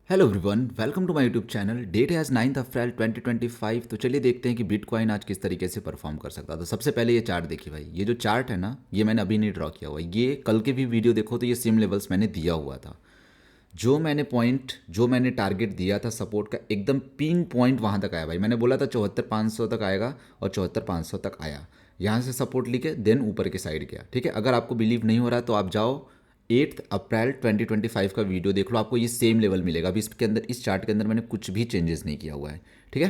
Hello everyone, welcome to my YouTube channel. Date है आज 9 अप्रैल 2025। तो चलिए देखते हैं कि बिटकॉइन आज किस तरीके से परफॉर्म कर सकता है। तो सबसे पहले ये चार्ट देखिए भाई, ये जो चार्ट है ना, ये मैंने अभी नहीं ड्रॉ किया हुआ है। ये कल के भी वीडियो देखो तो ये सेम लेवल्स मैंने दिया हुआ था। जो मैंने टारगेट दिया था सपोर्ट का, एकदम पिन पॉइंट वहाँ तक आया भाई। मैंने बोला था 74,500 तक आएगा और 74,500 तक आया। यहाँ से सपोर्ट लेके देन ऊपर के साइड गया। ठीक है, अगर आपको बिलीव नहीं हो रहा तो आप जाओ 8 अप्रैल 2025 का वीडियो देख लो, आपको ये सेम लेवल मिलेगा। अभी इसके अंदर, इस चार्ट के अंदर मैंने कुछ भी चेंजेस नहीं किया हुआ है। ठीक है,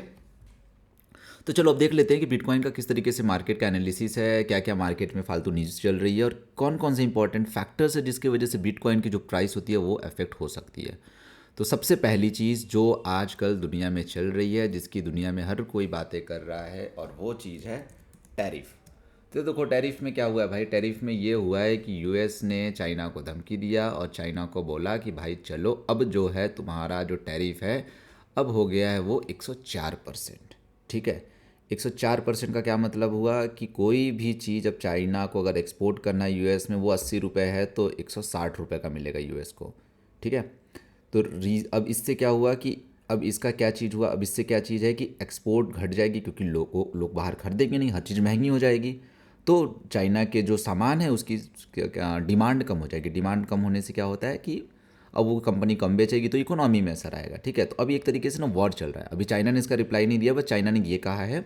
तो चलो अब देख लेते हैं कि बिटकॉइन का किस तरीके से मार्केट का एनालिसिस है, क्या क्या मार्केट में फालतू न्यूज़ चल रही है और कौन कौन से इंपॉर्टेंट फैक्टर्स है जिसकी वजह से बिटकॉइन की जो प्राइस होती है वो अफेक्ट हो सकती है। तो सबसे पहली चीज़ जो आजकल दुनिया में चल रही है, जिसकी दुनिया में हर कोई बातें कर रहा है, और वो चीज़ है टैरिफ। तो देखो टैरिफ में क्या हुआ है भाई, टैरिफ में ये हुआ है कि यूएस ने चाइना को धमकी दिया और चाइना को बोला कि भाई चलो अब जो है तुम्हारा जो टैरिफ है अब हो गया है वो 104%। ठीक है, 104% का क्या मतलब हुआ कि कोई भी चीज़ अब चाइना को अगर एक्सपोर्ट करना है यूएस में, वो 80 रुपये है तो 160 रुपये का मिलेगा यूएस को। ठीक है, तो अब इससे क्या हुआ कि अब इसका क्या चीज़ हुआ, अब इससे क्या चीज़ है कि एक्सपोर्ट घट जाएगी क्योंकि लोग बाहर खरीदेंगे नहीं, हर चीज़ महंगी हो जाएगी। तो चाइना के जो सामान है उसकी डिमांड कम हो जाएगी। डिमांड कम होने से क्या होता है कि अब वो कंपनी कम बेचेगी तो इकोनॉमी में असर आएगा। ठीक है, तो अभी एक तरीके से ना वॉर चल रहा है। अभी चाइना ने इसका रिप्लाई नहीं दिया, बस चाइना ने ये कहा है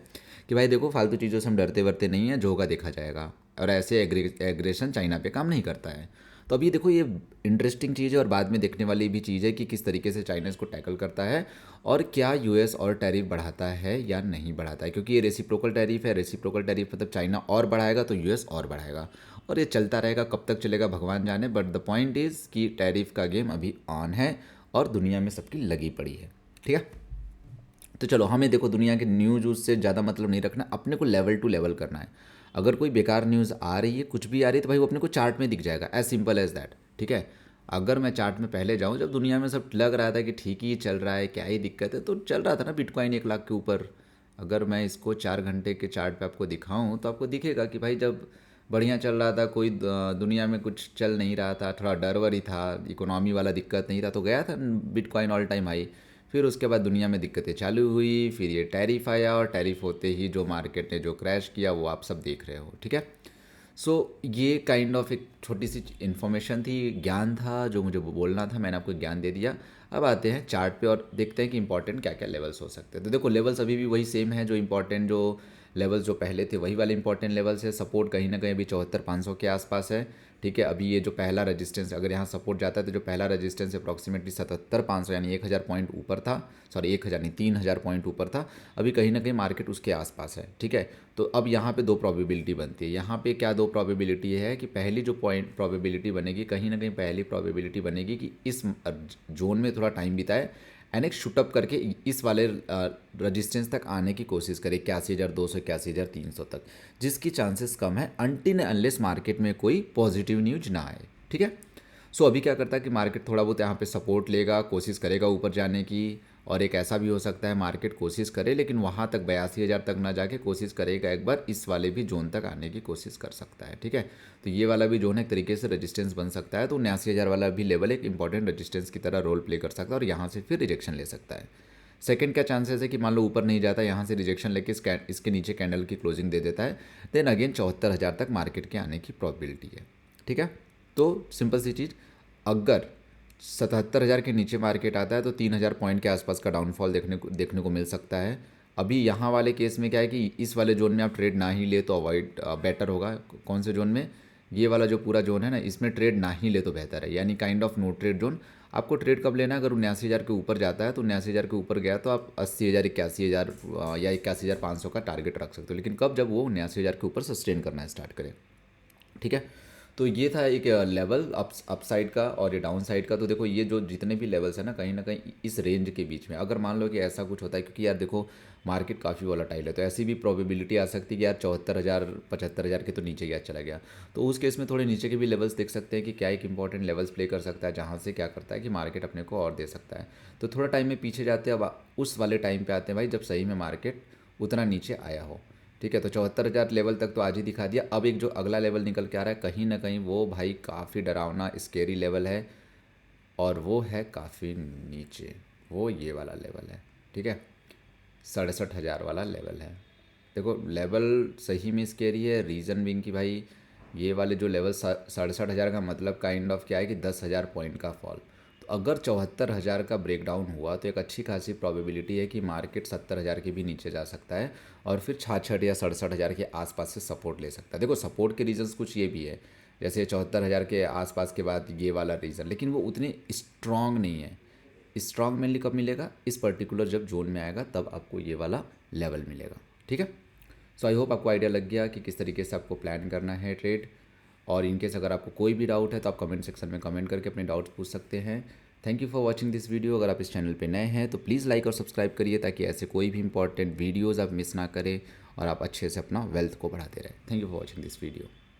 कि भाई देखो फालतू चीज़ों से हम डरते वरते नहीं है, जो होगा देखा जाएगा। और ऐसे एग्रेशन चाइना पे काम नहीं करता है। तो अभी देखो ये इंटरेस्टिंग चीज़ है और बाद में देखने वाली भी चीज़ है कि किस तरीके से चाइना इसको टैकल करता है और क्या यूएस और टैरिफ बढ़ाता है या नहीं बढ़ाता है। क्योंकि ये रेसिप्रोकल टैरिफ है, रेसिप्रोकल टैरिफ मतलब चाइना और बढ़ाएगा तो यूएस और बढ़ाएगा, और ये चलता रहेगा। कब तक चलेगा भगवान जाने, बट द पॉइंट इज़ कि टैरिफ का गेम अभी ऑन है और दुनिया में सबकी लगी पड़ी है। ठीक है, तो चलो हमें देखो दुनिया के न्यूज़ उससे ज़्यादा मतलब नहीं रखना, अपने को लेवल टू लेवल करना है। अगर कोई बेकार न्यूज़ आ रही है, कुछ भी आ रही है, तो भाई वो अपने को चार्ट में दिख जाएगा, एज सिंपल एज दैट। ठीक है, अगर मैं चार्ट में पहले जाऊँ, जब दुनिया में सब लग रहा था कि ठीक ही चल रहा है, क्या ही दिक्कत है, तो चल रहा था ना बिटकॉइन 1 लाख के ऊपर। अगर मैं इसको 4 घंटे के चार्ट पे आपको दिखाऊं तो आपको दिखेगा कि भाई जब बढ़िया चल रहा था, कोई दुनिया में कुछ चल नहीं रहा था, थोड़ा डर वर ही था, इकोनॉमी वाला दिक्कत नहीं था, तो गया था बिटकॉइन ऑल टाइम हाई। फिर उसके बाद दुनिया में दिक्कतें चालू हुई, फिर ये टैरिफ आया और टैरिफ होते ही जो मार्केट ने जो क्रैश किया वो आप सब देख रहे हो। ठीक है, सो ये काइंड ऑफ एक छोटी सी इन्फॉर्मेशन थी, ज्ञान था जो मुझे बोलना था, मैंने आपको ज्ञान दे दिया। अब आते हैं चार्ट पे और देखते हैं कि इंपॉर्टेंट क्या क्या लेवल्स हो सकते हैं। तो देखो लेवल्स अभी भी वही सेम है, जो इंपॉर्टेंट जो लेवल्स जो पहले थे वही वाले इंपॉर्टेंट लेवल्स है। सपोर्ट कहीं ना कहीं अभी 74,500 के आसपास है। ठीक है, अभी ये जो पहला रेजिस्टेंस, अगर यहाँ सपोर्ट जाता है तो जो पहला रेजिस्टेंस अप्रॉक्सीमेटली 77,500 यानी 1,000 पॉइंट ऊपर था। सॉरी 1,000 नहीं, 3,000 पॉइंट ऊपर था। अभी कहीं ना कहीं मार्केट उसके आसपास है। ठीक है, तो अब यहाँ पे दो प्रोबेबिलिटी बनती है। यहाँ पे क्या दो प्रोबेबिलिटी है कि पहली जो पॉइंट प्रोबेबिलिटी बनेगी, कहीं ना कहीं पहली प्रोबेबिलिटी बनेगी कि इस जोन में थोड़ा टाइम बिताए एंड एक शूटअप करके इस वाले रजिस्टेंस तक आने की कोशिश करे, 81,200 81,300 तक, जिसकी चांसेस कम है अनटिल अनलेस मार्केट में कोई पॉजिटिव न्यूज ना आए। ठीक है, सो अभी क्या करता है कि मार्केट थोड़ा बहुत यहाँ पे सपोर्ट लेगा, कोशिश करेगा ऊपर जाने की। और एक ऐसा भी हो सकता है मार्केट कोशिश करे लेकिन वहाँ तक 82,000 तक ना जाके कोशिश करेगा, एक बार इस वाले भी जोन तक आने की कोशिश कर सकता है। ठीक है, तो ये वाला भी जोन एक तरीके से रेजिस्टेंस बन सकता है। तो 79,000 वाला भी लेवल एक इंपॉर्टेंट रेजिस्टेंस की तरह रोल प्ले कर सकता है और यहाँ से फिर रिजेक्शन ले सकता है। सेकंड क्या चांसेस है कि मान लो ऊपर नहीं जाता, यहाँ से रिजेक्शन लेके इसके नीचे कैंडल की क्लोजिंग दे देता है, देन अगेन 74,000 तक मार्केट के आने की प्रॉबिलिटी है। ठीक है, तो सिंपल सी चीज़, अगर 77,000 के नीचे मार्केट आता है तो 3,000 पॉइंट के आसपास का डाउनफॉल देखने को मिल सकता है। अभी यहाँ वाले केस में क्या है कि इस वाले जोन में आप ट्रेड ना ही ले तो अवॉइड बेटर होगा। कौन से जोन में, ये वाला जो पूरा जोन है ना, इसमें ट्रेड ना ही ले तो बेहतर है, यानी kind of no trade zone. आपको ट्रेड कब लेना है, अगर 79,000 के ऊपर जाता है तो 79,000 के ऊपर गया तो आप 80,000 81,000 या 81,500 का टारगेट रख सकते हो, लेकिन कब, जब वो 79,000 के ऊपर सस्टेन करना स्टार्ट करे। ठीक है, तो ये था एक लेवल अप साइड का और ये डाउन साइड का। तो देखो ये जो जितने भी लेवल्स है ना कहीं इस रेंज के बीच में, अगर मान लो कि ऐसा कुछ होता है, क्योंकि यार देखो मार्केट काफ़ी वॉलेटाइल है, तो ऐसी भी प्रोबेबिलिटी आ सकती है कि यार 74,000 75,000 के तो नीचे गया चला गया, तो उस केस में थोड़े नीचे के भी लेवल्स देख सकते हैं कि क्या एक इंपॉर्टेंट लेवल्स प्ले कर सकता है, जहाँ से क्या करता है कि मार्केट अपने को और दे सकता है। तो थोड़ा टाइम में पीछे जाते हैं, अब उस वाले टाइम पे आते हैं भाई जब सही में मार्केट उतना नीचे आया हो। ठीक है, तो 74,000 लेवल तक तो आज ही दिखा दिया। अब एक जो अगला लेवल निकल के आ रहा है कहीं ना कहीं वो भाई काफ़ी डरावना स्केरी लेवल है, और वो है काफ़ी नीचे, वो ये वाला लेवल है, ठीक है, 67,000 वाला लेवल है। देखो लेवल सही में स्केरी है, रीज़न बिंग कि भाई ये वाले जो लेवल 67,000 का मतलब काइंड ऑफ क्या है कि 10,000 पॉइंट का फॉल। तो अगर 74,000 का ब्रेकडाउन हुआ तो एक अच्छी खासी प्रोबेबिलिटी है कि मार्केट 70,000 के भी नीचे जा सकता है और फिर 66 या 67,000 के आसपास से सपोर्ट ले सकता है। देखो सपोर्ट के रीजंस कुछ ये भी है, जैसे 74,000 के आसपास के बाद ये वाला रीज़न, लेकिन वो उतने स्ट्रॉन्ग नहीं है। स्ट्रॉन्ग मेनली कब मिलेगा, इस पर्टिकुलर जब जोन में आएगा तब आपको ये वाला लेवल मिलेगा, ठीक है। सो आई होप आपको आइडिया लग गया कि किस तरीके से आपको प्लान करना है ट्रेड। और इनकेस अगर आपको कोई भी डाउट है तो आप कमेंट सेक्शन में कमेंट करके अपने डाउट्स पूछ सकते हैं। Thank you for watching this video. अगर आप इस चैनल पे नए हैं तो प्लीज़ लाइक और सब्सक्राइब करिए ताकि ऐसे कोई भी इंपॉर्टेंट वीडियोज़ आप मिस ना करें और आप अच्छे से अपना वेल्थ को बढ़ाते रहें। Thank you for watching this video.